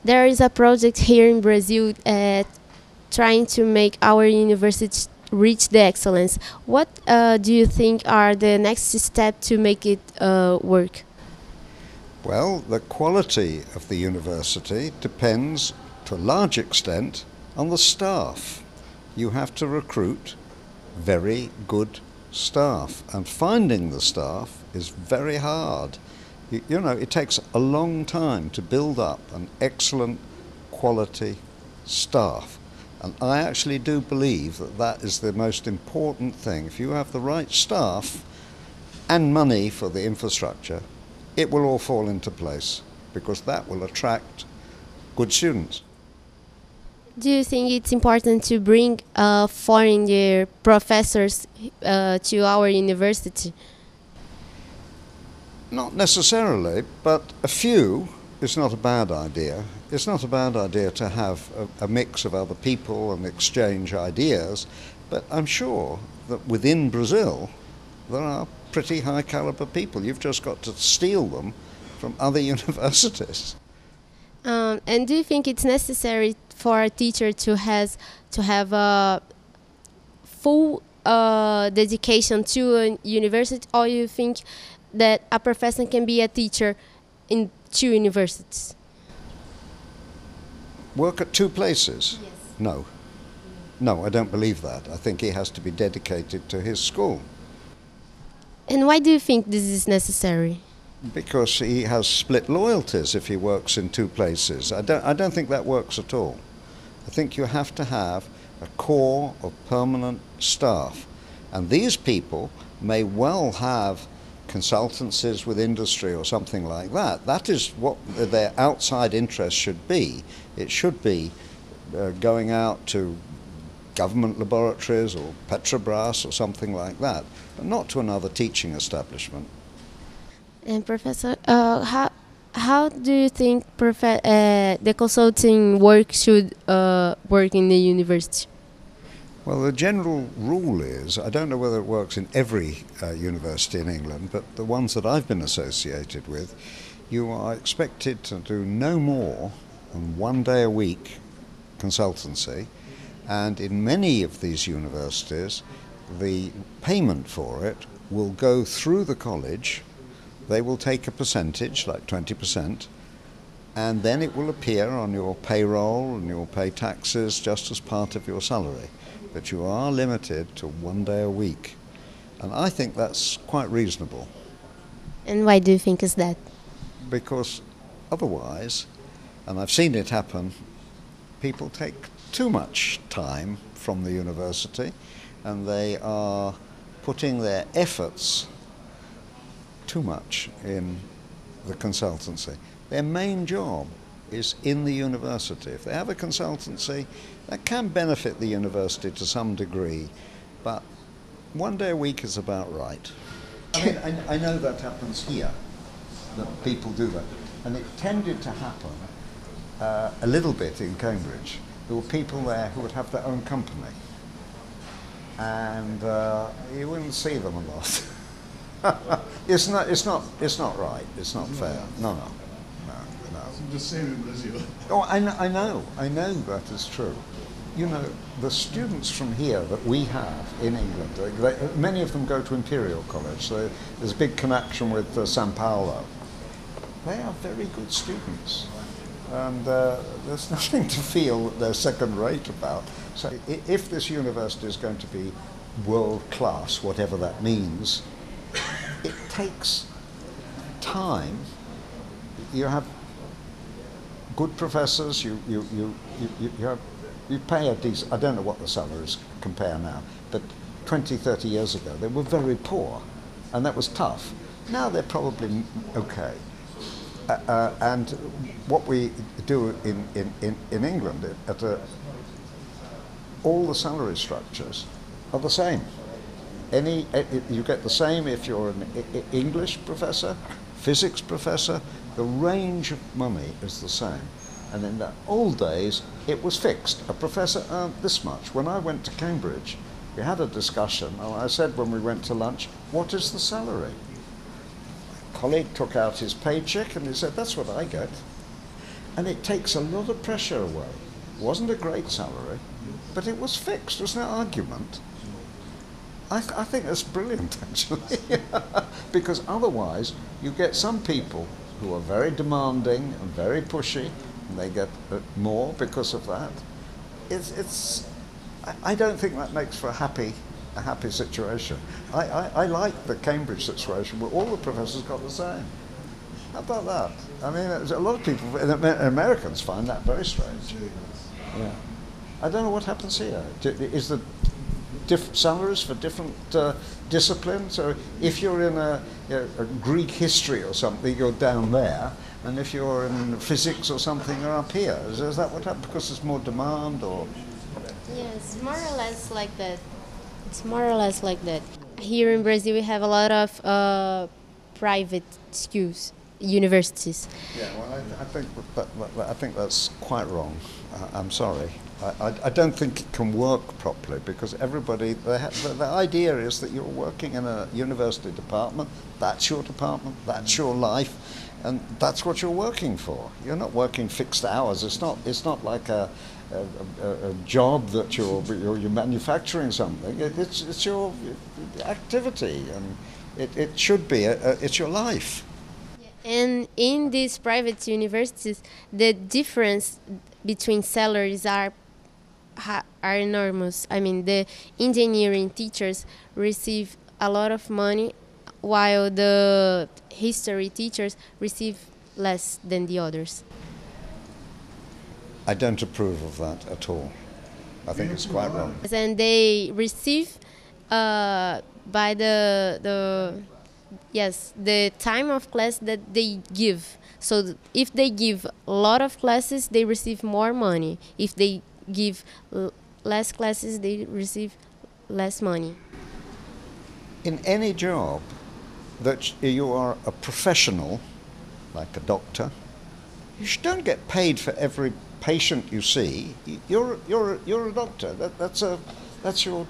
there is a project here in Brazil trying to make our university reach the excellence. What do you think are the next step to make it work? Well, the quality of the university depends to a large extent on the staff. You have to recruit very good staff, and finding the staff is very hard. You know, it takes a long time to build up an excellent quality staff, and I actually do believe that that is the most important thing. If you have the right staff and money for the infrastructure, it will all fall into place, because that will attract good students. Do you think it's important to bring foreign professors to our university? Not necessarily, but a few is not a bad idea. It's not a bad idea to have a mix of other people and exchange ideas, but I'm sure that within Brazil there are pretty high caliber people. You've just got to steal them from other universities. And do you think it's necessary for a teacher to have a full dedication to a university, or you think that a professor can be a teacher in two universities? Work at two places? Yes. No. No, I don't believe that. I think he has to be dedicated to his school. And why do you think this is necessary? Because he has split loyalties if he works in two places. I don't think that works at all. I think you have to have a core of permanent staff. And these people may well have consultancies with industry or something like that. That is what their outside interest should be. It should be going out to government laboratories or Petrobras or something like that, but not to another teaching establishment. And Professor, how do you think the consulting work should work in the university? Well, the general rule is, I don't know whether it works in every university in England, but the ones that I've been associated with, you are expected to do no more than 1 day a week consultancy, and in many of these universities, the payment for it will go through the college. They will take a percentage, like 20%, and then it will appear on your payroll and you'll pay taxes just as part of your salary. But you are limited to 1 day a week. And I think that's quite reasonable. And why do you think is that? Because otherwise, and I've seen it happen, people take too much time from the university and they are putting their efforts too much in the consultancy. Their main job is in the university. If they have a consultancy, that can benefit the university to some degree, but 1 day a week is about right. I mean, I know that happens here, that people do that, and it tended to happen a little bit in Cambridge. There were people there who would have their own company, and you wouldn't see them a lot. It's not right. It's not fair. No. It's the same in Brazil. Oh, I know that is true. You know, the students from here that we have in England, many of them go to Imperial College, so there's a big connection with São Paulo. They are very good students, and there's nothing to feel that they're second rate about. So if this university is going to be world class, whatever that means, it takes time. You have good professors, you pay a decent, I don't know what the salaries compare now, but 20, 30 years ago they were very poor, and that was tough. Now they're probably okay. And what we do in England, all the salary structures are the same. You get the same if you're an English professor, physics professor, the range of money is the same. And in the old days, it was fixed. A professor earned this much. When I went to Cambridge, we had a discussion, and I said when we went to lunch, what is the salary? My colleague took out his paycheck and he said, that's what I get. And it takes a lot of pressure away. It wasn't a great salary, but it was fixed. There was no argument. I think that's brilliant, actually, because otherwise you get some people who are very demanding and very pushy, and they get more because of that. I don't think that makes for a happy situation. I like the Cambridge situation where all the professors got the same. How about that? I mean, a lot of people, Americans find that very strange. Yeah. I don't know what happens here. Is the different salaries for different disciplines? So if you're in a Greek history or something, you're down there, and if you're in physics or something, you're up here. Is that what happens? Because there's more demand, or? Yes, more or less like that. It's more or less like that. Here in Brazil, we have a lot of private schools, universities. Yeah, well, I think that's quite wrong. I'm sorry. I don't think it can work properly because everybody, the idea is that you're working in a university department, that's your department, that's your life, and that's what you're working for. You're not working fixed hours. It's not like a job that you're manufacturing something. It's your activity, and it should be, it's your life. And in these private universities, the difference between salaries are enormous. I mean, the engineering teachers receive a lot of money, while the history teachers receive less than the others. I don't approve of that at all. I think it's quite wrong. And they receive by the time of class that they give. So if they give a lot of classes, they receive more money. If they give less classes, they receive less money. In any job that you are a professional, like a doctor, you don't get paid for every patient you see. You're a doctor. That's your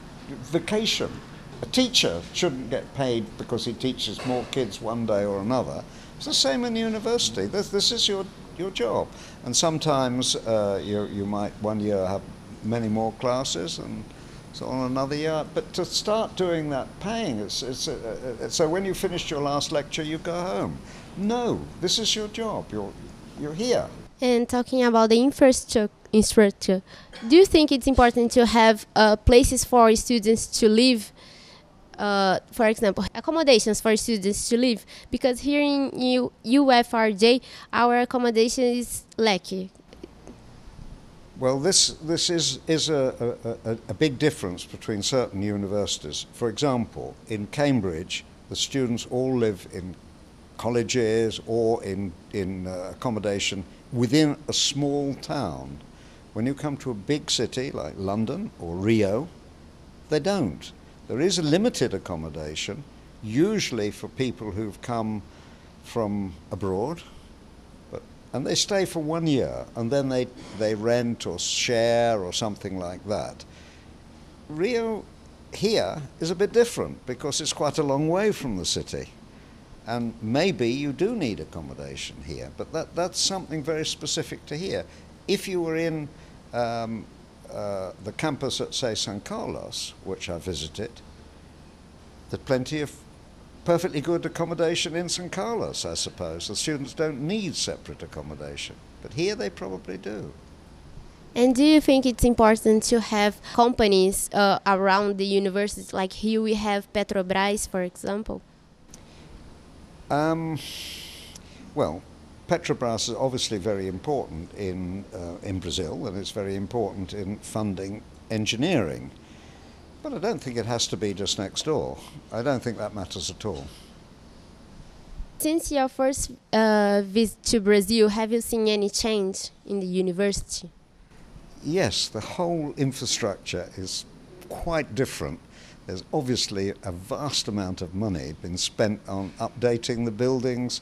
vocation. A teacher shouldn't get paid because he teaches more kids one day or another. It's the same in university. This is your job. And sometimes you might one year have many more classes and so on another year. But to start doing that paying, so when you finished your last lecture, you go home. No, this is your job. You're here. And talking about the infrastructure, do you think it's important to have places for students to live? For example, accommodations for students to live, because here in UFRJ, our accommodation is lacking. Well, this is a big difference between certain universities. For example, in Cambridge, the students all live in colleges or in accommodation within a small town. When you come to a big city like London or Rio, they don't. There is a limited accommodation, usually for people who've come from abroad, and they stay for 1 year, and then they rent or share or something like that. Rio here is a bit different because it's quite a long way from the city, and maybe you do need accommodation here, but that's something very specific to here. If you were in the campus at, say, San Carlos, which I visited, there's plenty of perfectly good accommodation in San Carlos, I suppose. The students don't need separate accommodation, but here they probably do. And do you think it's important to have companies around the university, like here we have Petrobras, for example? Well, Petrobras is obviously very important in Brazil, and it's very important in funding engineering. But I don't think it has to be just next door. I don't think that matters at all. Since your first visit to Brazil, have you seen any change in the university? Yes, the whole infrastructure is quite different. There's obviously a vast amount of money been spent on updating the buildings,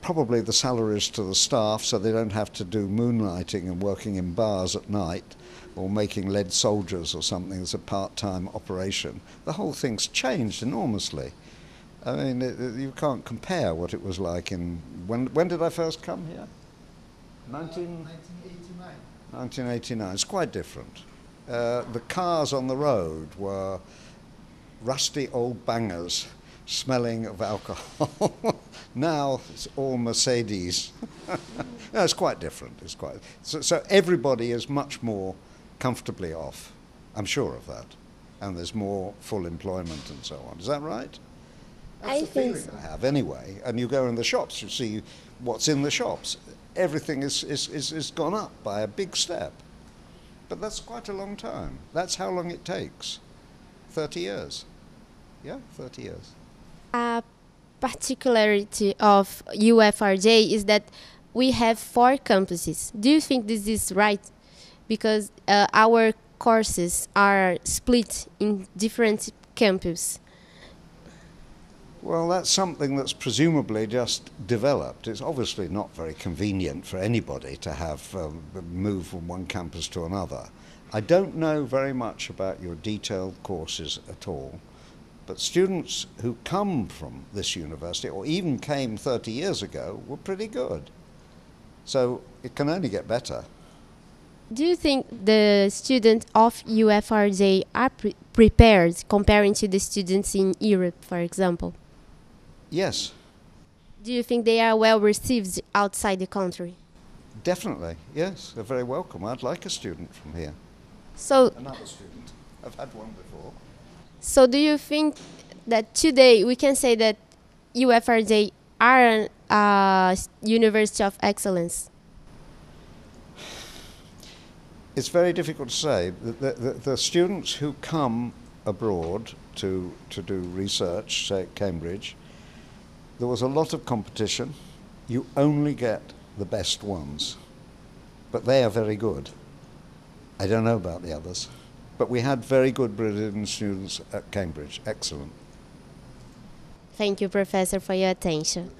probably the salaries to the staff so they don't have to do moonlighting and working in bars at night or making lead soldiers or something as a part-time operation. The whole thing's changed enormously. I mean, you can't compare what it was like in... When did I first come here? 1989. 1989. It's quite different. The cars on the road were rusty old bangers smelling of alcohol. Now it's all Mercedes. No, it's quite different. It's quite so everybody is much more comfortably off. I'm sure of that, and there's more full employment and so on. Is that right? That's I the think feeling I have anyway. And you go in the shops, you see what's in the shops. Everything is gone up by a big step. But that's quite a long time. That's how long it takes. 30 years. Yeah, 30 years. a particularity of UFRJ is that we have 4 campuses. Do you think this is right? Because our courses are split in different campuses. Well, that's something that's presumably just developed. It's obviously not very convenient for anybody to have move from one campus to another. I don't know very much about your detailed courses at all, but students who come from this university, or even came 30 years ago, were pretty good. So it can only get better. Do you think the students of UFRJ are prepared comparing to the students in Europe, for example? Yes, Do you think they are well received outside the country? definitely, yes. They're very welcome. I'd like a student from here. So, Another student. I've had one before. so do you think that today we can say that UFRJ are a university of excellence? It's very difficult to say. The students who come abroad to do research, say at Cambridge, there was a lot of competition. You only get the best ones, but they are very good. I don't know about the others, but we had very good Brazilian students at Cambridge. Excellent. Thank you, Professor, for your attention.